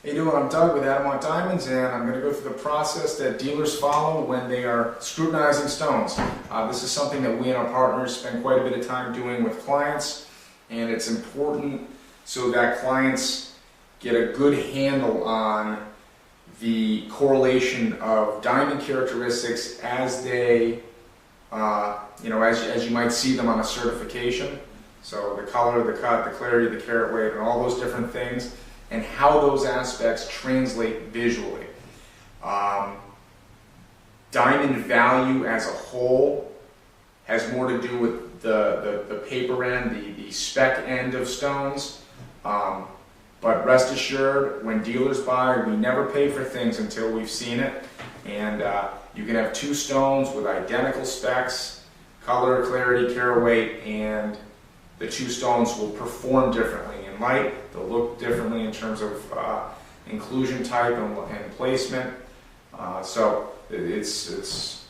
Hey, you doing? I'm Doug with Adamant Diamonds, and I'm going to go through the process that dealers follow when they are scrutinizing stones. This is something that we and our partners spend quite a bit of time doing with clients, and it's important so that clients get a good handle on the correlation of diamond characteristics as they, as you might see them on a certification. So the color, the cut, the clarity, the carat weight, and all those different things, and how those aspects translate visually. Diamond value as a whole has more to do with the paper end, the spec end of stones. But rest assured, when dealers buy, we never pay for things until we've seen it. And you can have two stones with identical specs, color, clarity, carat weight, and the two stones will perform differently in light. They'll look differently in terms of inclusion type and placement. So it's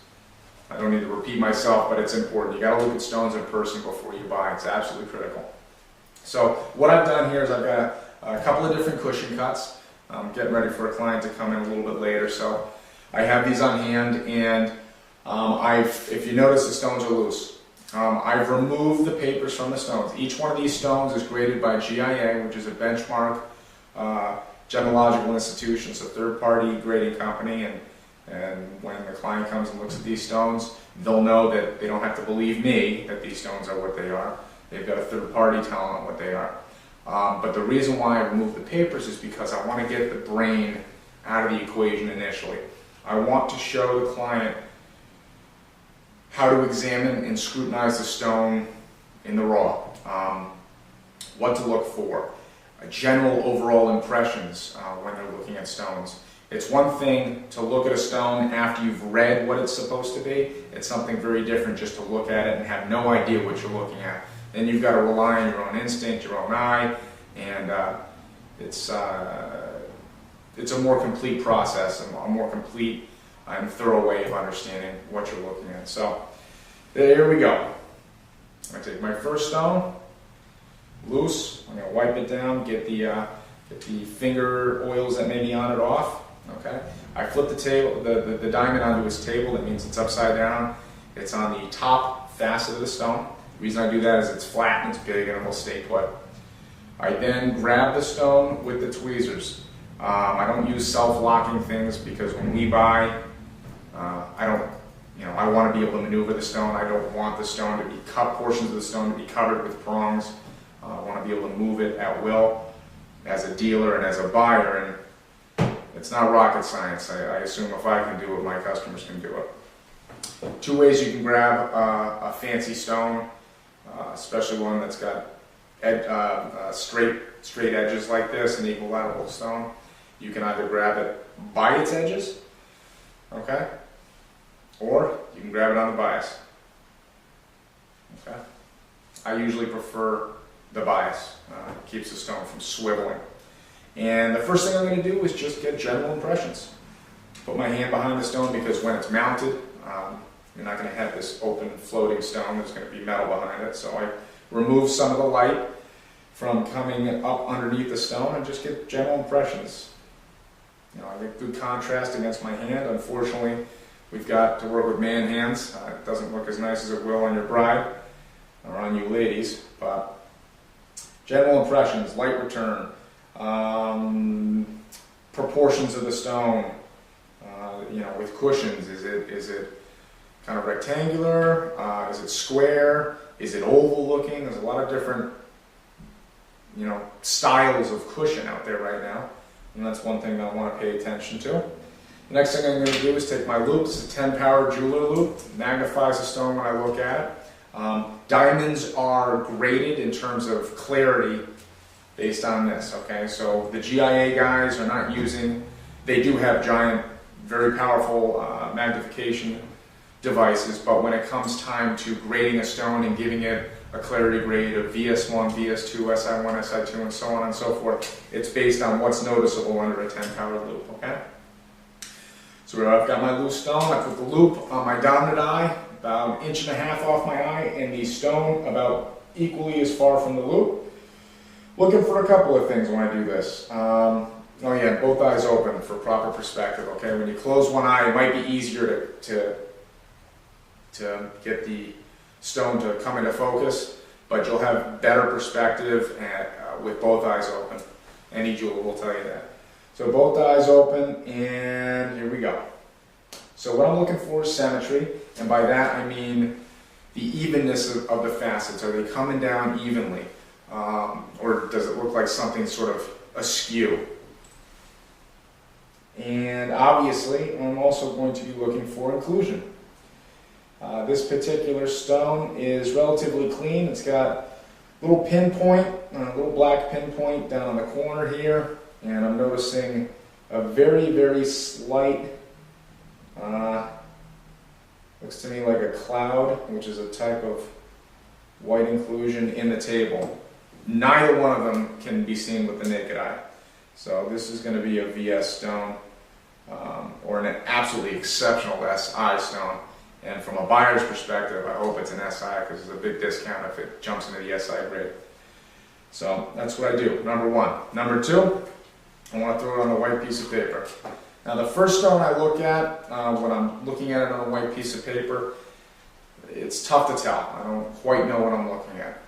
I don't need to repeat myself, but it's important. You got to look at stones in person before you buy. It's absolutely critical. So what I've done here is I've got a couple of different cushion cuts. I'm getting ready for a client to come in a little bit later, so I have these on hand, and if you notice, the stones are loose. I've removed the papers from the stones. Each one of these stones is graded by GIA, which is a benchmark gemological institution, so third-party grading company, and when the client comes and looks at these stones, they'll know that they don't have to believe me that these stones are what they are. They've got a third party telling them what they are. But the reason why I removed the papers is because I want to get the brain out of the equation initially. I want to show the client how to examine and scrutinize the stone in the raw, what to look for, general overall impressions when they're looking at stones. It's one thing to look at a stone after you've read what it's supposed to be. It's something very different just to look at it and have no idea what you're looking at. Then you've got to rely on your own instinct, your own eye, and it's a more complete process, a more complete and thorough way of understanding what you're looking at. So there we go. I take my first stone, loose. I'm going to wipe it down, get the finger oils that may be on it off. Okay. I flip the table, the diamond onto its table. That means it's upside down. It's on the top facet of the stone. The reason I do that is it's flat and it's big and it will stay put. I then grab the stone with the tweezers. I don't use self-locking things because when we buy, I want to be able to maneuver the stone. I don't want the stone to be cut, portions of the stone to be covered with prongs. I want to be able to move it at will as a dealer and as a buyer. And it's not rocket science. I assume if I can do it, my customers can do it. Two ways you can grab a fancy stone, especially one that's got straight edges like this, an equilateral stone. You can either grab it by its edges, okay, or you can grab it on the bias. Okay, I usually prefer the bias. It keeps the stone from swiveling. And the first thing I'm going to do is just get general impressions. Put my hand behind the stone because when it's mounted, you're not going to have this open floating stone. There's going to be metal behind it. So I remove some of the light from coming up underneath the stone and just get general impressions. I get good contrast against my hand. Unfortunately, we've got to work with man hands. It doesn't look as nice as it will on your bride or on you ladies, but general impressions, light return, proportions of the stone, with cushions. Is it kind of rectangular? Is it square? Is it oval looking? There's a lot of different, styles of cushion out there right now. And that's one thing that I want to pay attention to. The next thing I'm going to do is take my loop. This is a 10 power jeweler loop. It magnifies the stone when I look at it. Diamonds are graded in terms of clarity based on this, okay? So the GIA guys are not using, they do have giant, very powerful magnification devices, but when it comes time to grading a stone and giving it a clarity grade of VS1, VS2, SI1, SI2, and so on and so forth, it's based on what's noticeable under a 10 power loop, okay? So I've got my loose stone, I put the loop on my dominant eye, about 1.5 inches off my eye, and the stone about equally as far from the loop. Looking for a couple of things when I do this. Oh yeah, both eyes open for proper perspective, okay? When you close one eye, it might be easier to get the stone to come into focus, but you'll have better perspective with both eyes open. Any jeweler will tell you that. So both eyes open, and here we go. So what I'm looking for is symmetry, and by that I mean the evenness of the facets. Are they coming down evenly? Or does it look like something sort of askew? And obviously, I'm also going to be looking for inclusion. This particular stone is relatively clean. It's got a little pinpoint, a little black pinpoint down on the corner here, and I'm noticing a very, very slight, looks to me like a cloud, which is a type of white inclusion in the table. Neither one of them can be seen with the naked eye. So this is going to be a VS stone, or an absolutely exceptional SI stone. And from a buyer's perspective, I hope it's an SI because it's a big discount if it jumps into the SI grade. So that's what I do, number one. Number two, I want to throw it on a white piece of paper. Now the first stone I look at, when I'm looking at it on a white piece of paper, it's tough to tell. I don't quite know what I'm looking at.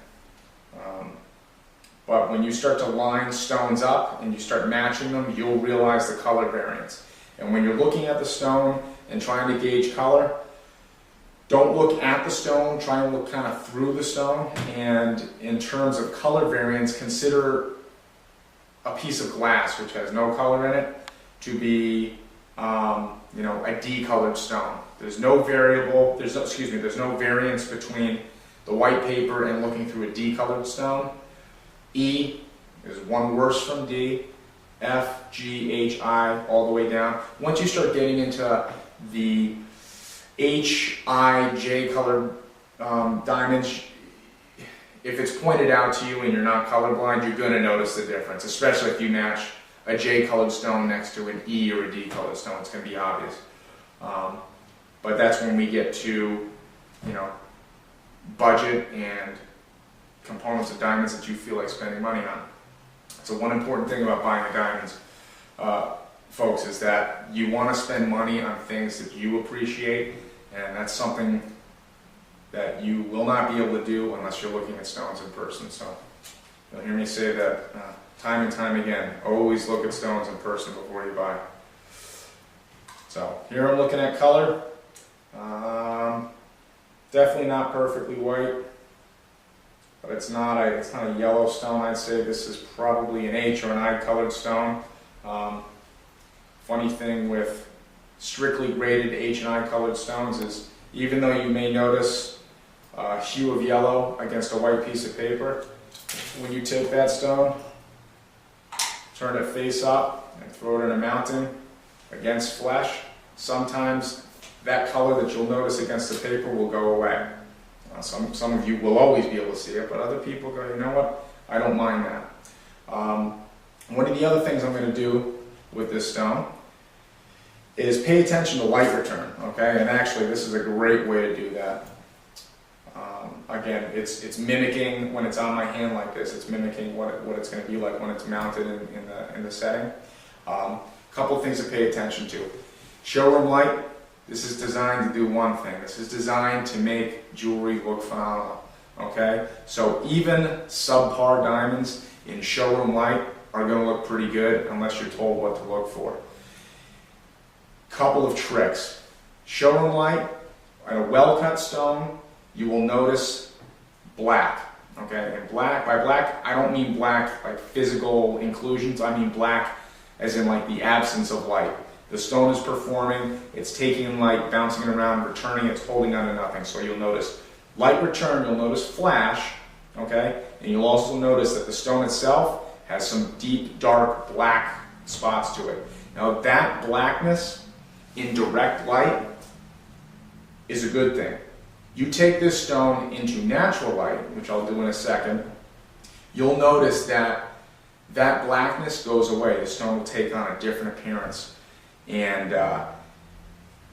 But when you start to line stones up and you start matching them, you'll realize the color variance. And when you're looking at the stone and trying to gauge color, don't look at the stone, try and look kind of through the stone. And in terms of color variance, consider a piece of glass which has no color in it to be, a D-colored stone. There's no variance between the white paper and looking through a D-colored stone. E is one worse from D, F, G, H, I, all the way down. Once you start getting into the H, I, J colored diamonds, if it's pointed out to you and you're not colorblind, you're going to notice the difference, especially if you match a J colored stone next to an E or a D colored stone. It's going to be obvious. But that's when we get to, budget and components of diamonds that you feel like spending money on. So one important thing about buying the diamonds, folks, is that you want to spend money on things that you appreciate, and that's something that you will not be able to do unless you're looking at stones in person. So you'll hear me say that time and time again. Always look at stones in person before you buy. So here I'm looking at color. Definitely not perfectly white, but it's not a yellow stone. I'd say this is probably an H or an I colored stone. Funny thing with strictly graded H and I colored stones is, even though you may notice a hue of yellow against a white piece of paper, when you take that stone, turn it face up and throw it in a mountain against flesh, sometimes that color that you'll notice against the paper will go away. Some of you will always be able to see it, but other people go, you know what, I don't mind that. One of the other things I'm going to do with this stone is pay attention to light return, okay? And actually this is a great way to do that. Again, it's mimicking, when it's on my hand like this, it's mimicking what it's going to be like when it's mounted in the setting. Couple things to pay attention to. Showroom light, this is designed to do one thing. This is designed to make jewelry look phenomenal, okay? So even subpar diamonds in showroom light are going to look pretty good unless you're told what to look for. Couple of tricks. Showroom light, on a well-cut stone, you will notice black, okay? And by black, I don't mean black like physical inclusions, I mean black as in like the absence of light. The stone is performing, it's taking light, bouncing it around, returning, it's holding on to nothing. So you'll notice light return, you'll notice flash, okay? And you'll also notice that the stone itself has some deep, dark, black spots to it. Now that blackness in direct light is a good thing. You take this stone into natural light, which I'll do in a second, you'll notice that that blackness goes away. The stone will take on a different appearance. And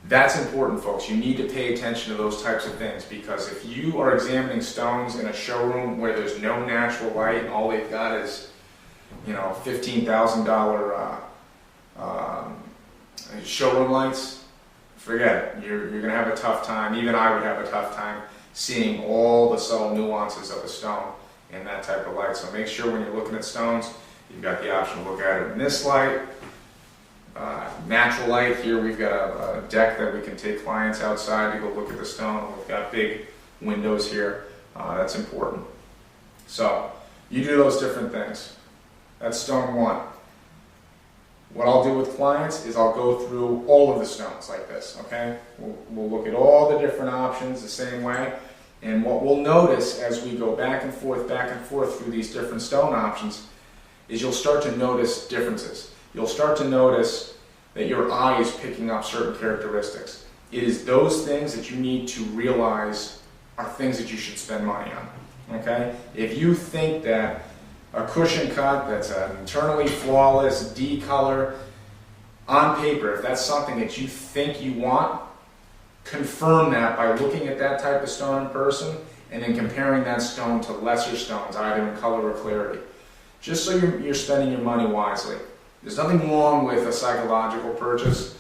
that's important, folks. You need to pay attention to those types of things, because if you are examining stones in a showroom where there's no natural light and all they've got is, $15,000 showroom lights, forget it. You're going to have a tough time. Even I would have a tough time seeing all the subtle nuances of a stone in that type of light. So make sure when you're looking at stones, you've got the option to look at it in this light. Natural light. Here we've got a deck that we can take clients outside to go look at the stone. We've got big windows here. That's important. So you do those different things. That's stone one. What I'll do with clients is I'll go through all of the stones like this, okay? We'll look at all the different options the same way. And what we'll notice as we go back and forth through these different stone options is you'll start to notice differences. You'll start to notice that your eye is picking up certain characteristics. It is those things that you need to realize are things that you should spend money on, okay? If you think that a cushion cut that's an internally flawless D color on paper, if that's something that you think you want, confirm that by looking at that type of stone in person and then comparing that stone to lesser stones, either in color or clarity, just so you're spending your money wisely. There's nothing wrong with a psychological purchase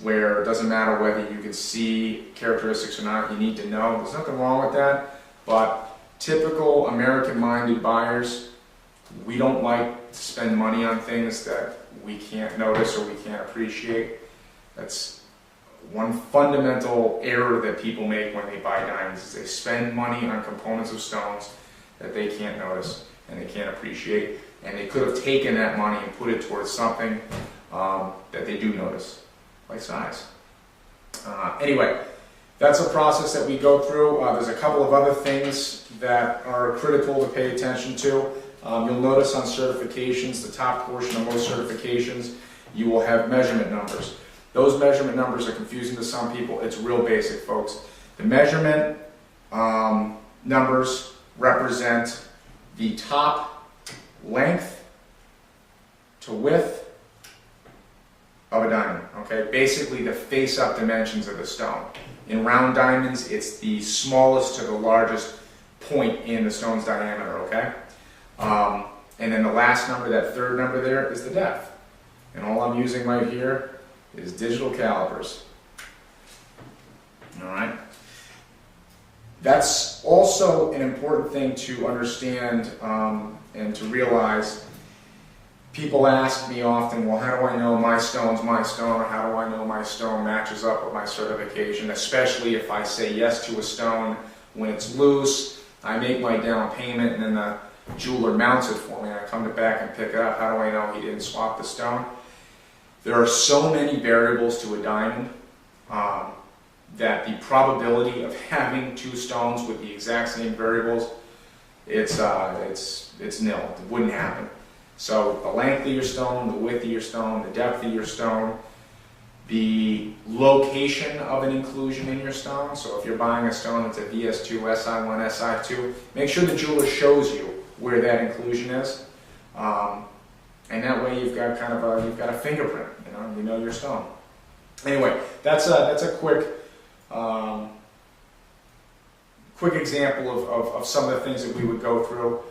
where it doesn't matter whether you can see characteristics or not, you need to know. There's nothing wrong with that, but typical American-minded buyers, we don't like to spend money on things that we can't notice or we can't appreciate. That's one fundamental error that people make when they buy diamonds, is they spend money on components of stones that they can't notice and they can't appreciate, and they could have taken that money and put it towards something that they do notice, like size. Anyway, that's a process that we go through. There's a couple of other things that are critical to pay attention to. You'll notice on certifications, the top portion of most certifications, you will have measurement numbers. Those measurement numbers are confusing to some people. It's real basic, folks. The measurement numbers represent the top length to width of a diamond, okay? Basically the face-up dimensions of the stone. In round diamonds, it's the smallest to the largest point in the stone's diameter, okay? And then the last number, that third number there, is the depth. And all I'm using right here is digital calipers. All right? That's also an important thing to understand and to realize. People ask me often, well, how do I know my stone's my stone, or how do I know my stone matches up with my certification, especially if I say yes to a stone when it's loose, I make my down payment, and then the jeweler mounts it for me, and I come back and pick it up. How do I know he didn't swap the stone? There are so many variables to a diamond that the probability of having two stones with the exact same variables, it's nil. It wouldn't happen. So the length of your stone, the width of your stone, the depth of your stone, the location of an inclusion in your stone. So if you're buying a stone that's a VS2, SI1, SI2, make sure the jeweler shows you where that inclusion is. And that way you've got kind of you've got a fingerprint, you know your stone. Anyway, that's a quick example of some of the things that we would go through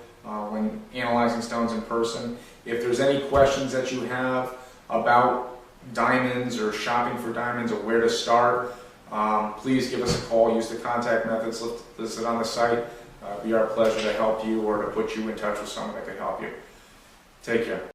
when analyzing stones in person. If there's any questions that you have about diamonds or shopping for diamonds or where to start, please give us a call. Use the contact methods listed on the site. It'd be our pleasure to help you or to put you in touch with someone that can help you. Take care.